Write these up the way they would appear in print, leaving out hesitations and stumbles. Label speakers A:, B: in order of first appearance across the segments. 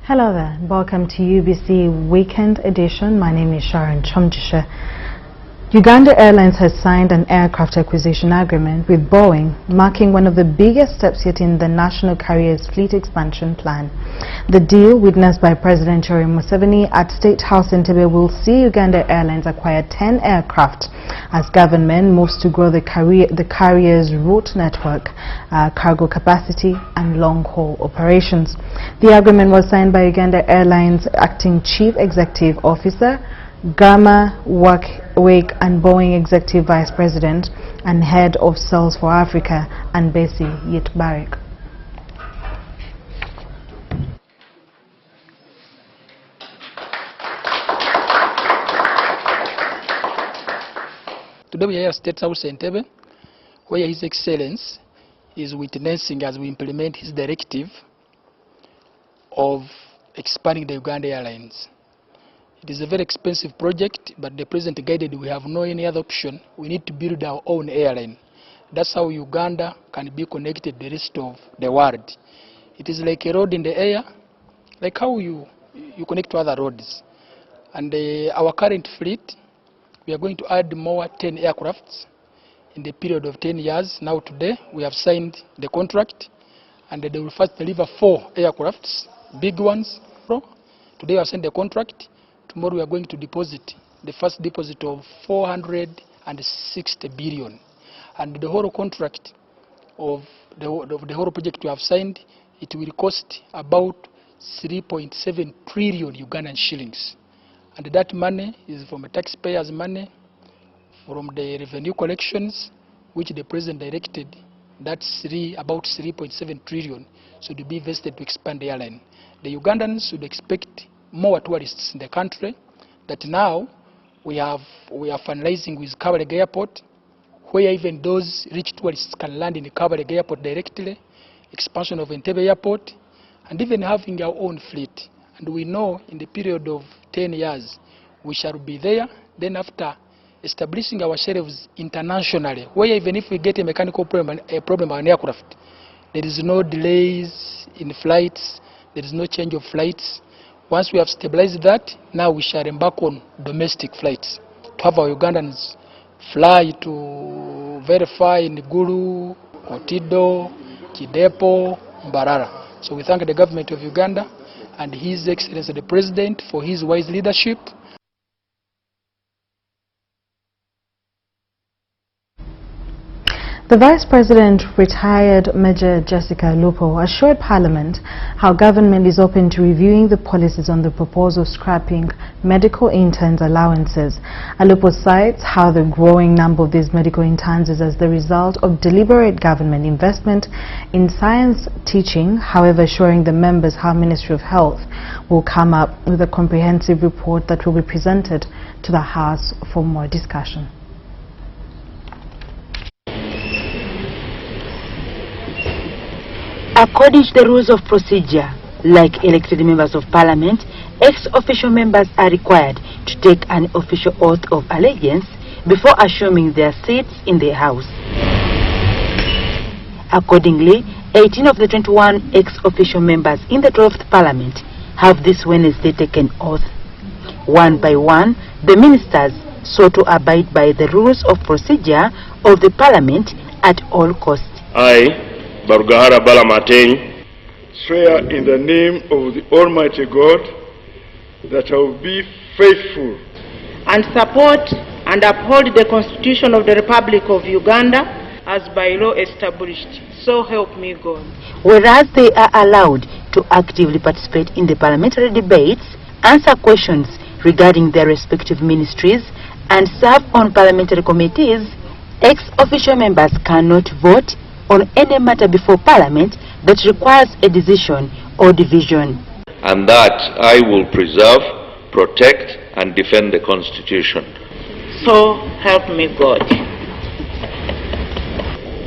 A: Hello there, welcome to UBC Weekend Edition. My name is Sharon Kyomugisha. Uganda Airlines has signed an aircraft acquisition agreement with Boeing, marking one of the biggest steps yet in the national carrier's fleet expansion plan. The deal, witnessed by President Sharon Museveni at State House in Entebbe, will see Uganda Airlines acquire 10 aircraft as government moves to grow the carrier's route network, cargo capacity and long-haul operations. The agreement was signed by Uganda Airlines Acting Chief Executive Officer Gama Wake and Boeing Executive Vice President and Head of Sales for Africa and Bessie Yitbarek.
B: Today we are here at State House in Entebbe, where His Excellency is witnessing as we implement his directive of expanding the Uganda Airlines. It is a very expensive project, but the President guided we have no any other option. We need to build our own airline. That's how Uganda can be connected to the rest of the world. It is like a road in the air, like how you connect to other roads. And our current fleet, we are going to add more 10 aircrafts in the period of 10 years. Now today we have signed the contract, and they will first deliver 4 aircrafts, big ones. Today we have signed the contract. Tomorrow we are going to deposit the first deposit of 460 billion. And the whole contract of the whole project we have signed, it will cost about 3.7 trillion Ugandan shillings. And that money is from the taxpayers' money, from the revenue collections, which the President directed. That's about 3.7 trillion should be invested to expand the airline. The Ugandans should expect more tourists in the country. That now we are finalizing with Kabalega Airport, where even those rich tourists can land in the Kabalega Airport directly, expansion of Entebbe Airport, and even having our own fleet. And we know in the period of 10 years we shall be there. Then after establishing ourselves internationally, where even if we get a mechanical problem on an aircraft, there is no delays in flights, there is no change of flights. Once we have stabilized that, now we shall embark on domestic flights to have our Ugandans fly to verify in Gulu, Kotido, Kidepo, Mbarara. So we thank the government of Uganda and His Excellency the President for his wise leadership.
A: The Vice President, retired Major Jessica Lupo, assured Parliament how government is open to reviewing the policies on the proposal scrapping medical interns allowances. Lupo cites how the growing number of these medical interns is as the result of deliberate government investment in science teaching, however assuring the members how Ministry of Health will come up with a comprehensive report that will be presented to the House for more discussion.
C: According to the rules of procedure, like elected members of parliament, ex-official members are required to take an official oath of allegiance before assuming their seats in the House. Accordingly, 18 of the 21 ex-official members in the 12th parliament have this Wednesday taken oath. One by one, the ministers sought to abide by the rules of procedure of the parliament at all costs.
D: I, Barugahara Balamateng, swear in the name of the Almighty God that I will be faithful
E: and support and uphold the Constitution of the Republic of Uganda as by law established. So help me God.
C: Whereas they are allowed to actively participate in the parliamentary debates, answer questions regarding their respective ministries, and serve on parliamentary committees, ex-official members cannot vote on any matter before Parliament that requires a decision or division.
F: And that I will preserve, protect and defend the Constitution.
E: So help me God.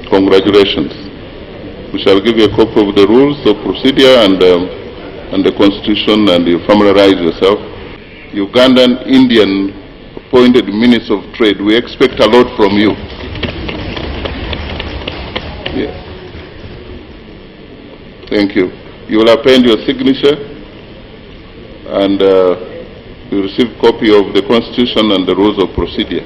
G: Congratulations. We shall give you a copy of the rules of procedure and the Constitution, and you familiarize yourself. Ugandan Indian appointed Minister of Trade, we expect a lot from you. Yeah. Thank you. You will append your signature and you received copy of the Constitution and the rules of procedure.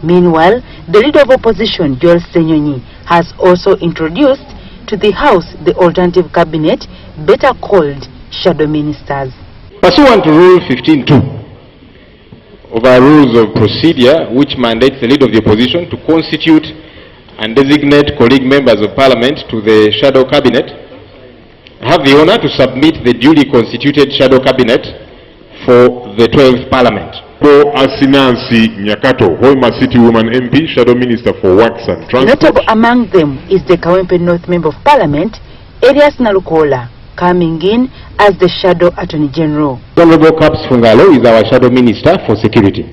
C: Meanwhile, the leader of opposition, Joel Senyonyi, has also introduced to the House the alternative cabinet, better called shadow ministers.
H: Pursuant to Rule 15.2 of our rules of procedure, which mandates the leader of the opposition to constitute and designate colleague members of parliament to the shadow cabinet, I have the honor to submit the duly constituted shadow cabinet for the 12th parliament.
I: Asinansi Nyakato, Hoima City Woman MP, Shadow Minister for Works and Transport.
C: Notable among them is the Kawempe North Member of Parliament, Elias Nalukola, coming in as the Shadow Attorney General.
H: The Honorable Caps Fungalo is our Shadow Minister for Security.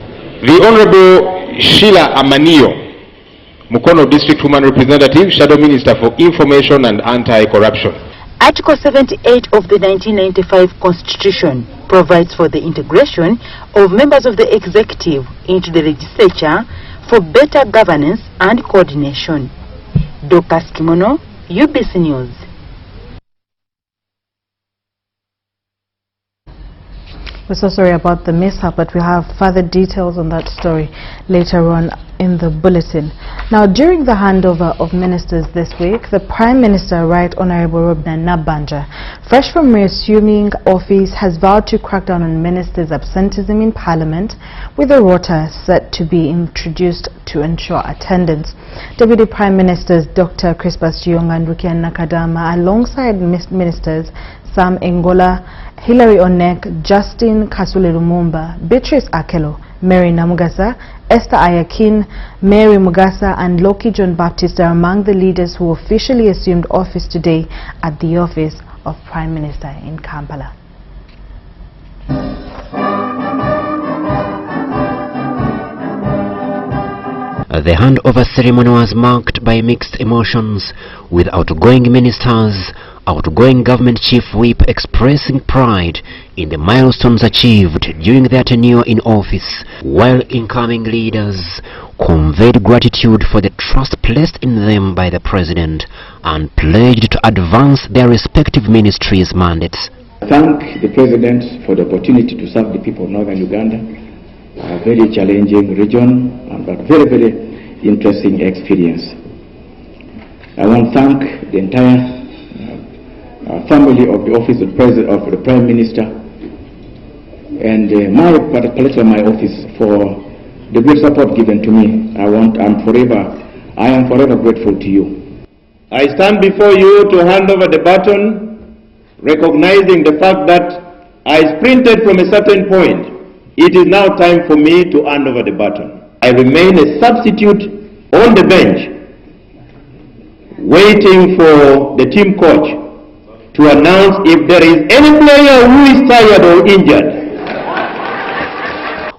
H: The Honorable Sheila Amanio, Mukono District Woman Representative, Shadow Minister for Information and Anti-Corruption.
C: Article 78 of the 1995 Constitution provides for the integration of members of the executive into the legislature for better governance and coordination. Dorcas Kimono, UBC News.
A: We're so sorry about the mishap, but we have further details on that story later on in the bulletin. Now, during the handover of ministers this week, the Prime Minister, Right Honorable Robina Nabanja, fresh from reassuming office, has vowed to crack down on ministers' absenteeism in Parliament, with a rota set to be introduced to ensure attendance. Deputy Prime Ministers Dr. Crispus Kiyonga and Rukia Nakadama, alongside ministers Sam Engola, Hilary Onek, Justin Kasule Lumumba, Beatrice Akelo, Mary Namugasa, Esther Ayakin, Mary Mugasa and Loki John Baptist are among the leaders who officially assumed office today at the office of Prime Minister in Kampala.
J: The handover ceremony was marked by mixed emotions, with outgoing ministers, outgoing government chief whip expressing pride in the milestones achieved during their tenure in office, while incoming leaders conveyed gratitude for the trust placed in them by the president and pledged to advance their respective ministries' mandates.
K: I thank the president for the opportunity to serve the people of northern Uganda, a very challenging region, but very interesting experience. I want to thank the entire family of the office of the Prime Minister and particularly my office for the great support given to me. I am forever grateful to you. I stand before you to hand over the baton, recognizing the fact that I sprinted from a certain point. It is now time for me to hand over the baton. I remain a substitute on the bench, waiting for the team coach to announce if there is any player who is tired or injured.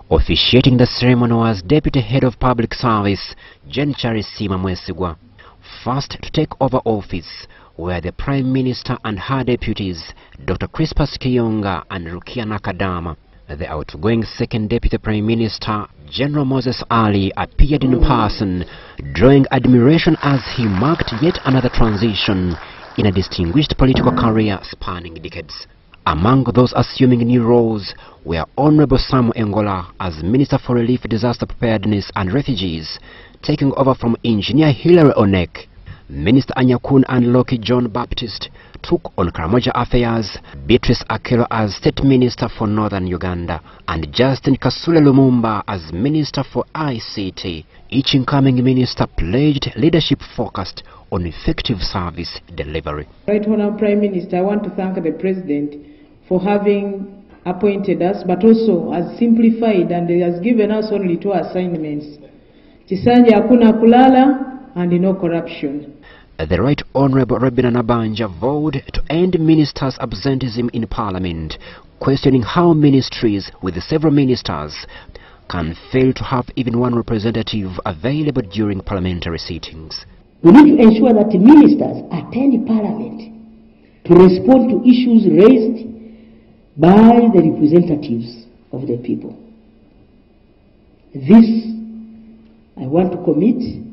J: Officiating the ceremony was Deputy Head of Public Service, Jen Charisima Mwesigwa. First to take over office were the Prime Minister and her deputies, Dr. Crispus Kiyonga and Rukia Nakadama. The outgoing second Deputy Prime Minister, General Moses Ali, appeared in person, drawing admiration as he marked yet another transition in a distinguished political career spanning decades. Among those assuming new roles were Honorable Sam Engola as Minister for Relief, Disaster Preparedness and Refugees, taking over from Engineer Hilary Onek. Minister Anyakun and Loki John Baptist took on Karamoja affairs, Beatrice Akelo as State Minister for Northern Uganda, and Justin Kasule Lumumba as Minister for ICT. Each incoming minister pledged leadership focused on effective service delivery.
E: Right Honourable Prime Minister, I want to thank the President for having appointed us, but also has simplified and has given us only 2 assignments. Chisanja hakuna kulala and no corruption.
J: The Right Honorable Robina Nabanja vowed to end ministers' absenteeism in Parliament, questioning how ministries with several ministers can fail to have even one representative available during parliamentary sittings.
L: We need to ensure that the ministers attend Parliament to respond to issues raised by the representatives of the people. This, I want to commit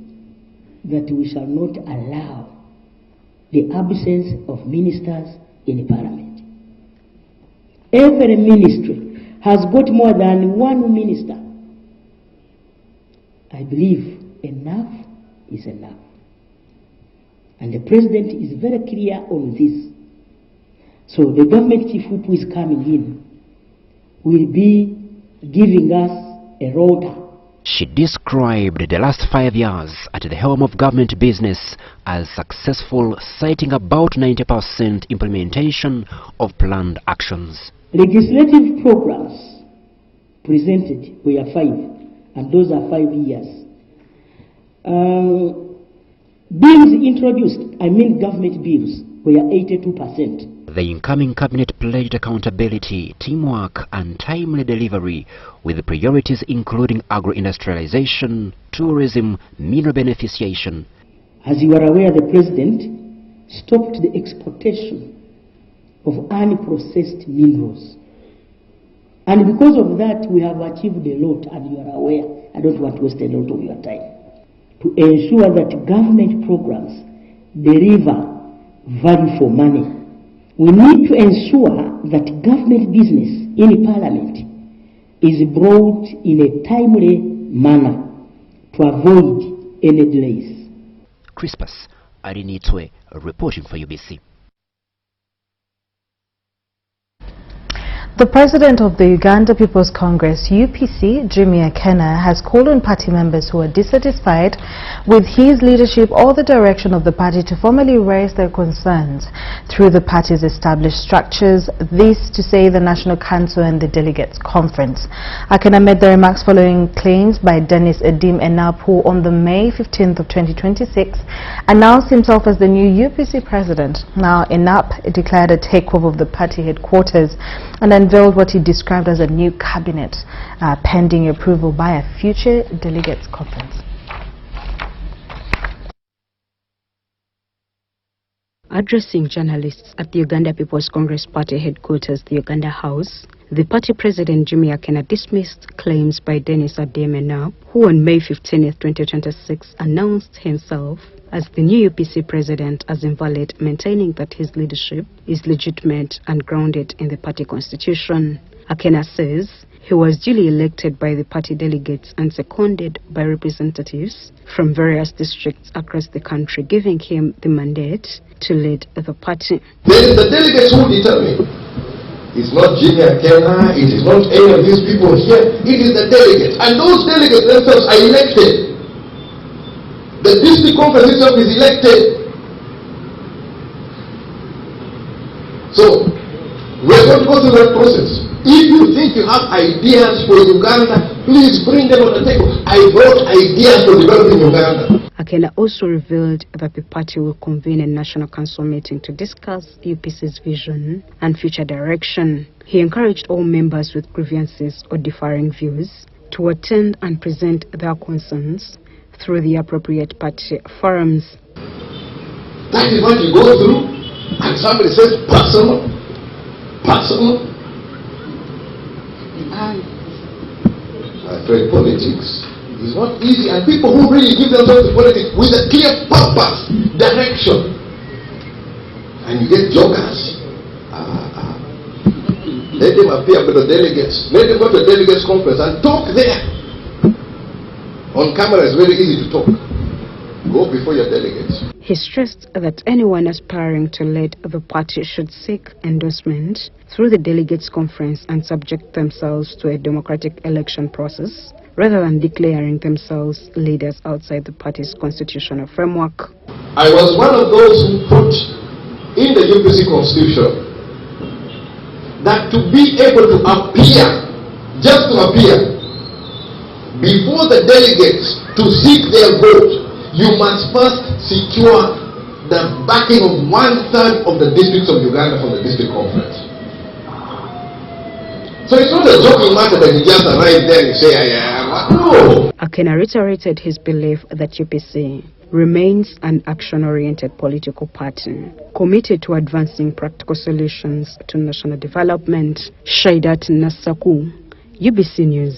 L: that we shall not allow the absence of ministers in Parliament. every ministry has got more than one minister, I believe enough is enough. And the president is very clear on this. So the government chief whip who is coming in will be giving us a rota.
J: She described the last 5 years at the helm of government business as successful, citing about 90% implementation of planned actions.
L: Legislative programs presented were 5, and those are 5 years. Bills introduced, government bills, were 82%.
J: The incoming cabinet pledged accountability, teamwork and timely delivery, with priorities including agro-industrialization, tourism, mineral beneficiation.
L: As you are aware, the president stopped the exportation of unprocessed minerals. And because of that, we have achieved a lot, and you are aware. I don't want to waste a lot of your time. To ensure that government programs deliver value for money, we need to ensure that government business in Parliament is brought in a timely manner to avoid any delays.
J: Crispus Arinitwe reporting for UBC.
A: The president of the Uganda People's Congress, UPC, Jimmy Akena, has called on party members who are dissatisfied with his leadership or the direction of the party to formally raise their concerns through the party's established structures, this to say the National Council and the Delegates Conference. Akena made the remarks following claims by Dennis Edim Enap, who on the May 15th of 2026 announced himself as the new UPC president. Now, Enap declared a takeover of the party headquarters and unveiled what he described as a new cabinet pending approval by a future delegates conference.
M: Addressing journalists at the Uganda People's Congress Party headquarters, the Uganda House, the party president Jimmy Akena dismissed claims by Dennis Edim Enap, who on May 15, 2026 announced himself as the new UPC president as invalid, maintaining that his leadership is legitimate and grounded in the party constitution. Akena says he was duly elected by the party delegates and seconded by representatives from various districts across the country, giving him the mandate to lead the party.
N: Then the delegates who determine. It's not Jimmy Akena, it is not any of these people here, it is the delegates. And those delegates themselves are elected. The district conference itself is elected. So, we're going to go through that process. If you think you have ideas for Uganda, please bring them on the table. I brought ideas for developing Uganda.
M: Akena also revealed that the party will convene a national council meeting to discuss UPC's vision and future direction. He encouraged all members with grievances or differing views to attend and present their concerns through the appropriate party forums.
N: That is what you go through, and somebody says personal. Politics is not easy, and people who really give themselves to politics with a clear purpose, direction, and you get jokers. Let them appear with the delegates. Let them go to the delegates conference and talk there. On camera it's very easy to talk. Go before your delegates.
M: He stressed that anyone aspiring to lead the party should seek endorsement through the delegates conference and subject themselves to a democratic election process rather than declaring themselves leaders outside the party's constitutional framework.
N: I was one of those who put in the UPC constitution that to be able to appear, just to appear, before the delegates to seek their vote, you must first secure the backing of 1/3 of the districts of Uganda from the district conference. So it's not a joking matter that you just arrive there and say, no.
M: Akena reiterated his belief that UPC remains an action-oriented political party, committed to advancing practical solutions to national development. Shaidat Nasaku, UBC News.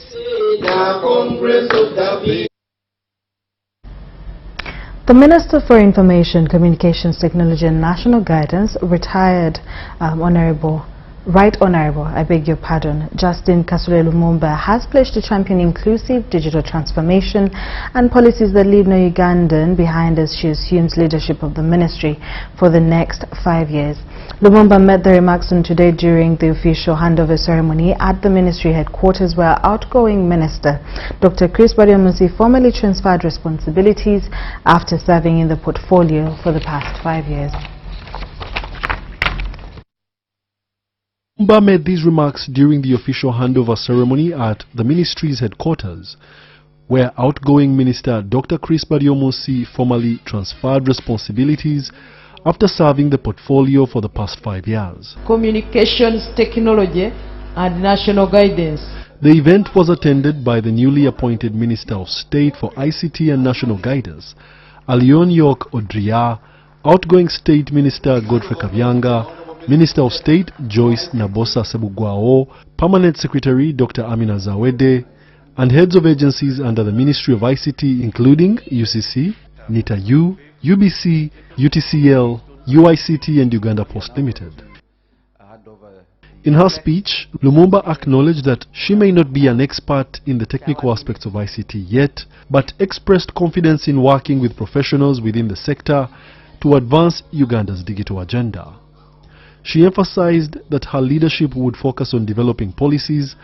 A: The Minister for Information, Communications Technology and National Guidance, retired Honorable Right Honorable, I beg your pardon, Justin Kasule Lumumba has pledged to champion inclusive digital transformation and policies that leave no Ugandan behind as she assumes leadership of the ministry for the next 5 years. Lumumba made the remarks on today during the official handover ceremony at the ministry headquarters, where outgoing Minister Dr. Chris Baryomunsi formally transferred responsibilities after serving in the portfolio for the past 5 years.
O: Lumumba made these remarks during the official handover ceremony at the ministry's headquarters, where outgoing Minister Dr. Chris Baryomunsi formally transferred responsibilities after serving the portfolio for the past 5 years.
E: Communications technology and national guidance.
O: The event was attended by the newly appointed Minister of State for ICT and National Guidance, Alion York Odria, outgoing State Minister Godfrey Kabyanga, Minister of State Joyce Nabosa Sebugwao, Permanent Secretary Dr. Amina Zawede, and heads of agencies under the Ministry of ICT including UCC, NITA-U, UBC, UTCL, UICT and Uganda Post Limited. In her speech, Lumumba acknowledged that she may not be an expert in the technical aspects of ICT yet, but expressed confidence in working with professionals within the sector to advance Uganda's digital agenda. She emphasized that her leadership would focus on developing policies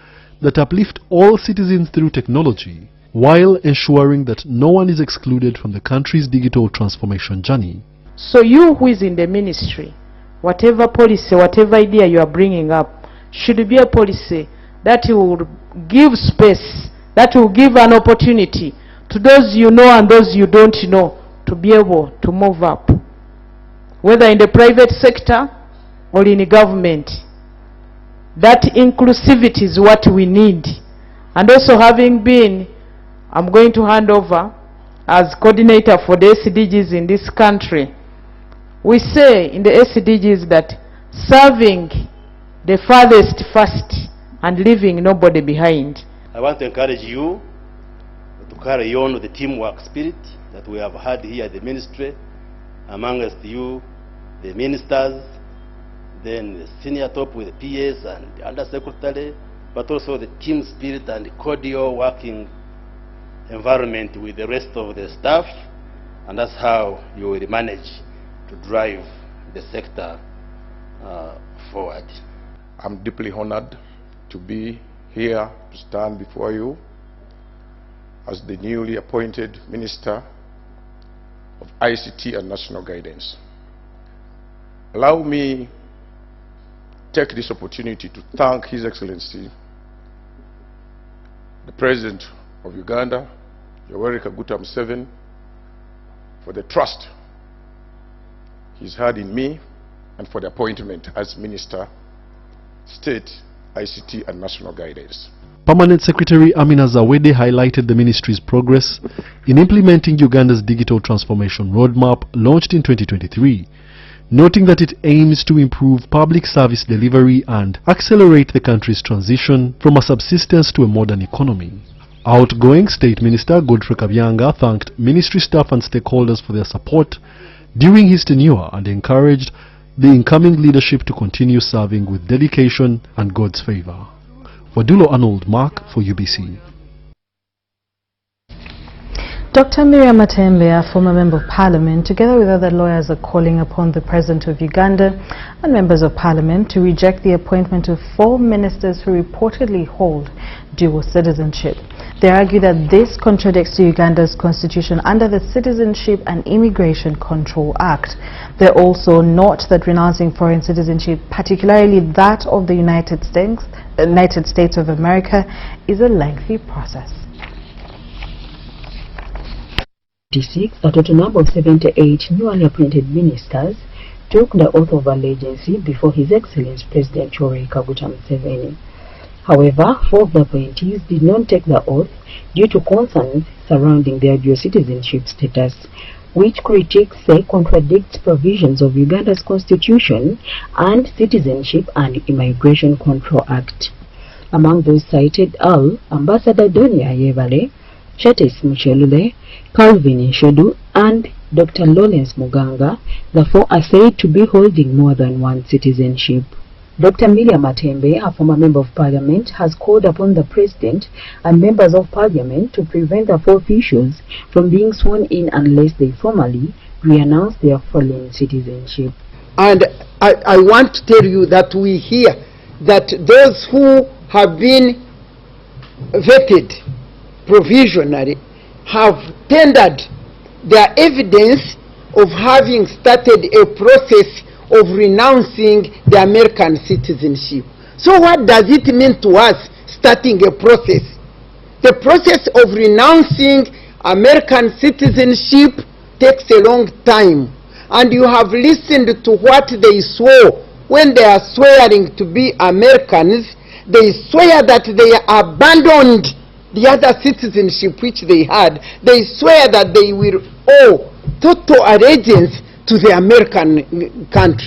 O: that uplift all citizens through technology, while ensuring that no one is excluded from the country's digital transformation journey.
E: So you who is in the ministry, whatever policy, whatever idea you are bringing up, should be a policy that will give space, that will give an opportunity to those you know and those you don't know to be able to move up, whether in the private sector or in the government. That inclusivity is what we need. And also, having been, I'm going to hand over as coordinator for the SDGs in this country. We say in the SDGs that serving the farthest first and leaving nobody behind.
P: I want to encourage you to carry on with the teamwork spirit that we have had here at the ministry, amongst you, the ministers, then the senior top with the PS and the undersecretary, but also the team spirit and the cordial working environment with the rest of the staff, and that's how you will manage to drive the sector forward.
Q: I'm deeply honored to be here to stand before you as the newly appointed Minister of ICT and National Guidance. Allow me take this opportunity to thank His Excellency, the President of Uganda, Yoweri Kaguta Museveni, for the trust he's had in me and for the appointment as Minister, State, ICT and National Guidance.
O: Permanent Secretary Amina Zawede highlighted the ministry's progress in implementing Uganda's digital transformation roadmap launched in 2023, noting that it aims to improve public service delivery and accelerate the country's transition from a subsistence to a modern economy. Outgoing State Minister Godfrey Kabyanga thanked ministry staff and stakeholders for their support during his tenure and encouraged the incoming leadership to continue serving with dedication and God's favor. Wadulo Arnold Mark for UBC.
A: Dr. Miriam Matembe, a former Member of Parliament, together with other lawyers, are calling upon the President of Uganda and Members of Parliament to reject the appointment of 4 ministers who reportedly hold dual citizenship. They argue that this contradicts Uganda's constitution under the Citizenship and Immigration Control Act. They also note that renouncing foreign citizenship, particularly that of the United States of America, is a lengthy process.
R: A total number of 78 newly appointed ministers took the oath of allegiance before His Excellency President Yoweri Kaguta Museveni. However, 4 of the appointees did not take the oath due to concerns surrounding their dual citizenship status, which critics say contradicts provisions of Uganda's constitution and Citizenship and Immigration Control Act. Among those cited are Ambassador Donia Yebale, Chates Michelule, Calvin Nshodu and Dr. Lawrence Muganga. The 4 are said to be holding more than one citizenship. Dr. Miriam Matembe, a former member of parliament, has called upon the president and members of parliament to prevent the four officials from being sworn in unless they formally re-announce their foreign citizenship.
S: And I want to tell you that we hear that those who have been vetted provisionally have tendered their evidence of having started a process of renouncing the American citizenship. So what does it mean to us starting a process? The process of renouncing American citizenship takes a long time, and you have listened to what they swore when they are swearing to be Americans. They swear that they abandoned the other citizenship which they had. They swear that they will owe total allegiance to the American country.